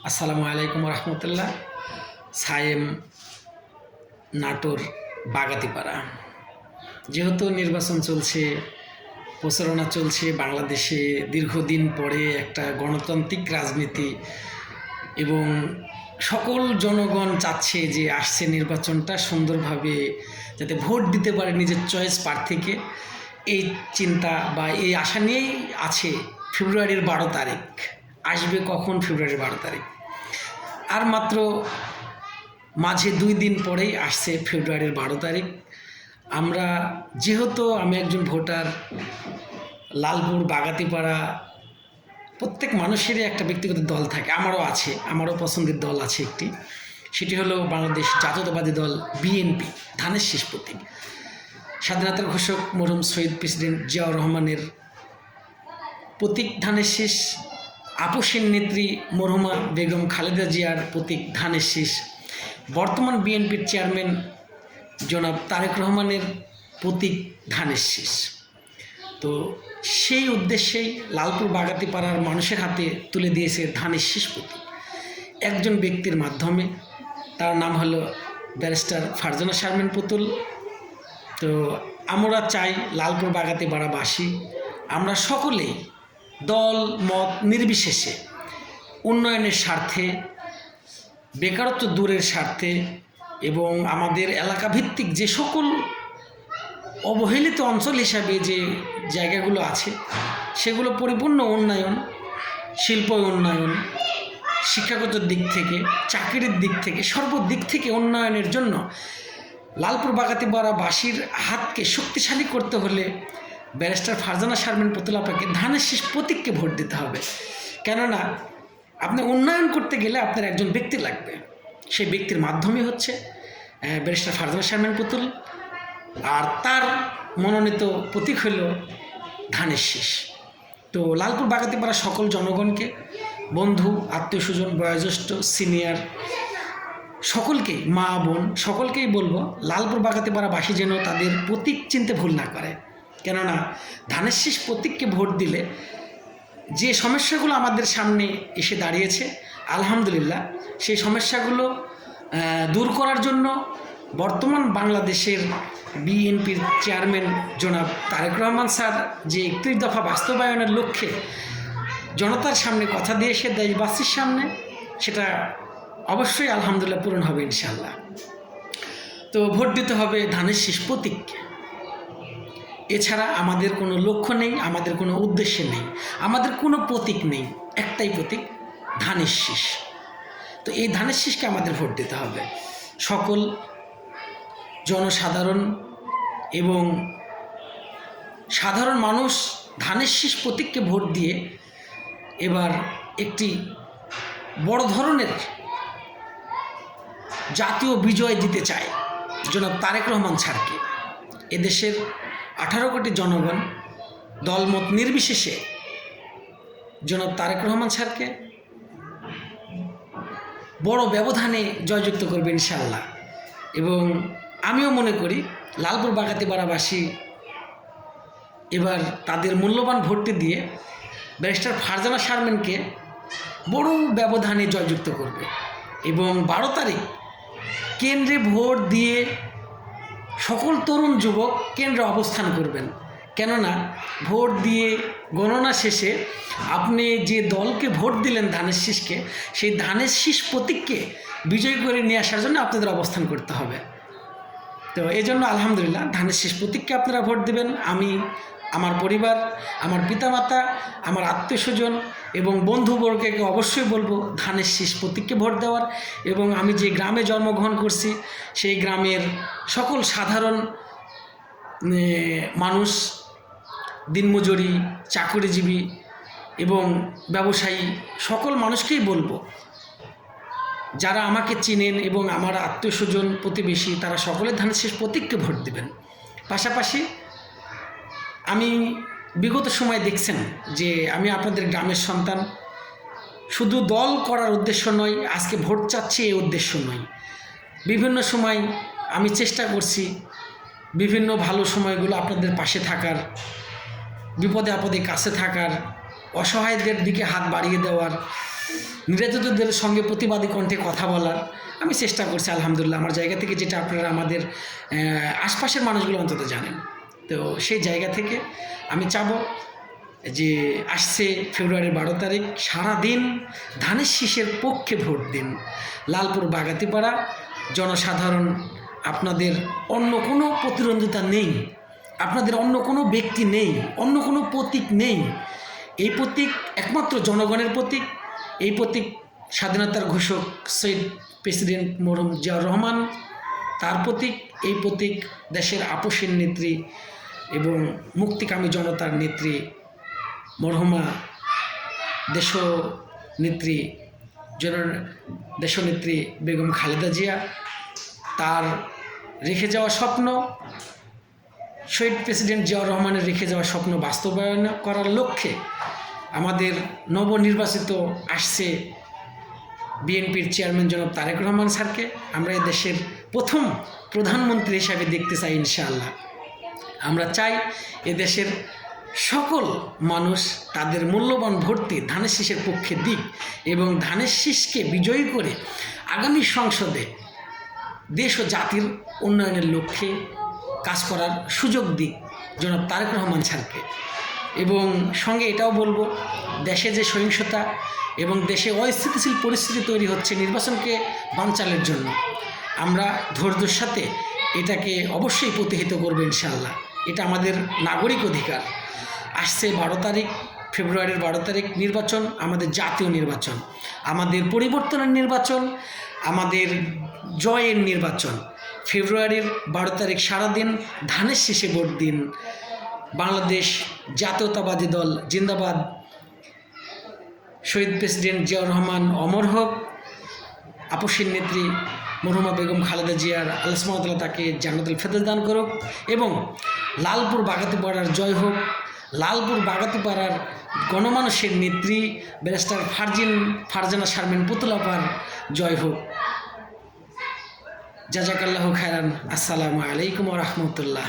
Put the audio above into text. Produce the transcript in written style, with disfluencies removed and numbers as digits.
আসসালামু আলাইকুম রহমতুল্লাহ। সায়েম, নাটোর, বাগাতিপাড়া। যেহেতু নির্বাচন চলছে, প্রচারণা চলছে, বাংলাদেশে দীর্ঘদিন পরে একটা গণতান্ত্রিক রাজনীতি এবং সকল জনগণ চাচ্ছে যে আসছে নির্বাচনটা সুন্দরভাবে যাতে ভোট দিতে পারে নিজের চয়েস প্রার্থীকে, এই চিন্তা বা এই আশা নিয়েই আছে। ফেব্রুয়ারির 12 তারিখ আসবে। কখন? ফেব্রুয়ারির 12 তারিখ। আর মাত্র মাঝে 2 দিন পরেই আসছে ফেব্রুয়ারির 12 তারিখ। আমরা যেহেতু আমি একজন ভোটার, লালপুর, বাগাতিপাড়া, প্রত্যেক মানুষেরই একটা ব্যক্তিগত দল থাকে। আমারও আছে, আমারও পছন্দের দল আছে একটি। সেটি হলো বাংলাদেশ জাতীয়তাবাদী দল বিএনপি, ধানের শীষ প্রতীক। স্বাধীনতার ঘোষক মরহুম শহীদ প্রেসিডেন্ট জিয়াউর রহমানের প্রতীক ধানের শীষ, আপসের নেত্রী মরহুমা বেগম খালেদা জিয়ার প্রতীক ধানের শীষ, বর্তমান বিএনপির চেয়ারম্যান জনাব তারেক রহমানের প্রতীক ধানের শীষ। তো সেই উদ্দেশ্যেই লালপুর বাগাতিপাড়ার মানুষের হাতে তুলে দিয়েছে ধানের শীষ প্রতীক একজন ব্যক্তির মাধ্যমে। তার নাম হলো ব্যারিস্টার ফারজানা শারমিন পুতুল। তো আমরা চাই লালপুর বাগাতিপাড়াবাসী আমরা সকলেই দল মত নির্বিশেষে উন্নয়নের স্বার্থে, বেকারত্ব দূরের স্বার্থে এবং আমাদের এলাকাভিত্তিক যে সকল অবহেলিত অঞ্চল হিসাবে যে জায়গাগুলো আছে সেগুলো পরিপূর্ণ উন্নয়ন, শিল্প উন্নয়ন, শিক্ষাগত দিক থেকে, চাকরির দিক থেকে, সর্বদিক থেকে উন্নয়নের জন্য লালপুর বাগাতিপাড়াবাসীর হাতকে শক্তিশালী করতে হলে ব্যারিস্টার ফারজানা শারমিন পুতুল আপাকে ধানের শীষ প্রতীককে ভোট দিতে হবে। কেননা আপনি উন্নয়ন করতে গেলে আপনার একজন ব্যক্তি লাগবে, সেই ব্যক্তির মাধ্যমে হচ্ছে ব্যারিস্টার ফারজানা শারমিন পুতুল, আর তার মনোনীত প্রতীক হল ধানের শীষ। তো লালপুর বাগাতিপাড়া সকল জনগণকে, বন্ধু, আত্মীয় স্বজন, বয়োজ্যেষ্ঠ, সিনিয়র সকলকেই, মা বোন সকলকেই বলবো লালপুর বাগাতিপাড়াবাসী যেন তাদের প্রতীক চিনতে ভুল না করে। কেননা ধানের শীষ প্রতীককে ভোট দিলে যে সমস্যাগুলো আমাদের সামনে এসে দাঁড়িয়েছে, আলহামদুলিল্লাহ সেই সমস্যাগুলো দূর করার জন্য বর্তমান বাংলাদেশের বিএনপির চেয়ারম্যান জনাব তারেক রহমান স্যার যে 31 দফা বাস্তবায়নের লক্ষ্যে জনতার সামনে কথা দিয়েছে দেশবাসীর সামনে, সেটা অবশ্যই আলহামদুলিল্লাহ পূরণ হবে ইনশাআল্লাহ। তো ভোট দিতে হবে ধানের শীষ প্রতীককে। এছাড়া আমাদের কোনো লক্ষ্য নেই, আমাদের কোনো উদ্দেশ্য নেই, আমাদের কোনো প্রতীক নেই, একটাই প্রতীক ধানের শীষ। তো এই ধানের শীষকে আমাদের ভোট দিতে হবে। সকল জনসাধারণ এবং সাধারণ মানুষ ধানের শীষ প্রতীককে ভোট দিয়ে এবার একটি বড় ধরনের জাতীয় বিজয় দিতে চায় জনাব তারেক রহমান স্যারকে। এদেশের 18 কোটি জনগণ দলমত নির্বিশেষে জনাব তারেক রহমান স্যারকে বড় ব্যবধানে জয়যুক্ত করবে ইনশাআল্লাহ। এবং আমিও মনে করি লালপুর বাগাতিপাড়াবাসী এবার তাদের মূল্যবান ভোটটি দিয়ে ব্যারিস্টার ফারজানা শারমিনকে বড় ব্যবধানে জয়যুক্ত করবে। এবং 12 তারিখ কেন্দ্রে ভোট দিয়ে সকল তরুণ যুবক কেন্দ্রে অবস্থান করবেন। কেননা ভোট দিয়ে গণনা শেষে আপনি যে দলকে ভোট দিলেন ধানের শীষকে, সেই ধানের শীষ প্রতীককে বিজয় করে নিয়ে আসার জন্য আপনাদের অবস্থান করতে হবে। তো এই জন্য আলহামদুলিল্লাহ ধানের শীষ প্রতীককে আপনারা ভোট দেবেন। আমি, আমার পরিবার, আমার পিতামাতা, আমার আত্মীয় স্বজন এবং বন্ধুবর্গকে অবশ্যই বলবো ধানের শীষ প্রতীককে ভোট দেওয়ার। এবং আমি যে গ্রামে জন্মগ্রহণ করছি সেই গ্রামের সকল সাধারণ মানুষ, দিনমজুরি, চাকরিজীবী এবং ব্যবসায়ী সকল মানুষকেই বলবো, যারা আমাকে চিনেন এবং আমার আত্মীয় স্বজন, প্রতিবেশী, তারা সকলে ধানের শীষ প্রতীককে ভোট দেবেন। পাশাপাশি আমি বিগত সময় দেখছেন যে আমি আপনাদের গ্রামের সন্তান, শুধু দল করার উদ্দেশ্য নয়, আজকে ভোট চাচ্ছি এই উদ্দেশ্য নয়। বিভিন্ন সময় আমি চেষ্টা করছি বিভিন্ন ভালো সময়গুলো আপনাদের পাশে থাকার, বিপদে আপদে কাছে থাকার, অসহায়দের দিকে হাত বাড়িয়ে দেওয়ার, নির্যাতিতদের সঙ্গে প্রতিবাদী কণ্ঠে কথা বলার আমি চেষ্টা করছি আলহামদুলিল্লাহ আমার জায়গা থেকে, যেটা আপনারা আমাদের আশপাশের মানুষগুলো অন্তত জানেন। তো সেই জায়গা থেকে আমি চাবো যে আসছে ফেব্রুয়ারির 12 তারিখ সারাদিন ধানের শীষের পক্ষে ভোট দিন। লালপুর বাগাতিপাড়া জনসাধারণ, আপনাদের অন্য কোনো প্রতিদ্বন্দ্বিতা নেই, আপনাদের অন্য কোনো ব্যক্তি নেই, অন্য কোনো প্রতীক নেই। এই প্রতীক একমাত্র জনগণের প্রতীক। এই প্রতীক স্বাধীনতার ঘোষক শহীদ প্রেসিডেন্ট মরহুম জিয়াউর রহমান, তার প্রতীক। এই প্রতীক দেশের আপসীর নেত্রী এবং মুক্তিকামী জনতার নেত্রী মরহুমা দেশনেত্রী বেগম খালেদা জিয়া, তার রেখে যাওয়া স্বপ্ন, শহীদ প্রেসিডেন্ট জিয়াউর রহমানের রেখে যাওয়া স্বপ্ন বাস্তবায়ন করার লক্ষ্যে আমাদের নবনির্বাচিত আসছে বিএনপির চেয়ারম্যান জনাব তারেক রহমান স্যারকে আমরা এই দেশের প্রথম প্রধানমন্ত্রী হিসাবে দেখতে চাই ইনশাআল্লাহ। আমরা চাই এদেশের সকল মানুষ তাদের মূল্যবান ভোটটি ধানের শীষের পক্ষে দিক এবং ধানের শীষকে বিজয়ী করে আগামী সংসদে দেশ ও জাতির উন্নয়নের লক্ষ্যে কাজ করার সুযোগ দিক জনাব তারেক রহমান স্যারকে। এবং সঙ্গে এটাও বলবো, দেশে যে সহিংসতা এবং দেশে অস্থিতিশীল পরিস্থিতি তৈরি হচ্ছে নির্বাচনকে বানচালের জন্য, আমরা ধৈর্যের সাথে এটাকে অবশ্যই প্রতিহত করবো ইনশাআল্লাহ। এটা আমাদের নাগরিক অধিকার। আসছে 12 তারিখ, ফেব্রুয়ারির 12 তারিখ নির্বাচন, আমাদের জাতীয় নির্বাচন, আমাদের পরিবর্তনের নির্বাচন, আমাদের জয়ের নির্বাচন। ফেব্রুয়ারির 12 তারিখ সারাদিন ধানের শীষে ভোট দিন। বাংলাদেশ জাতীয়তাবাদী দল জিন্দাবাদ। শহীদ প্রেসিডেন্ট জিয়াউর রহমান অমর হোক। আপসীর নেত্রী মরহুমা বেগম খালেদা জিয়ার আল্লাহ সুবহানাহু ওয়া তাআলা তাকে জান্নাতুল ফেরদৌস দান করুক। এবং লালপুর বাগাতিপাড়ার জয় হোক। লালপুর বাগাতিপাড়ার গণমানুষের নেত্রী ব্যারিস্টার ফারজানা শারমিন পুতুলাপার জয় হোক। জাযাকাল্লাহু খায়রান। আসসালামু আলাইকুম ওয়া রাহমাতুল্লাহ।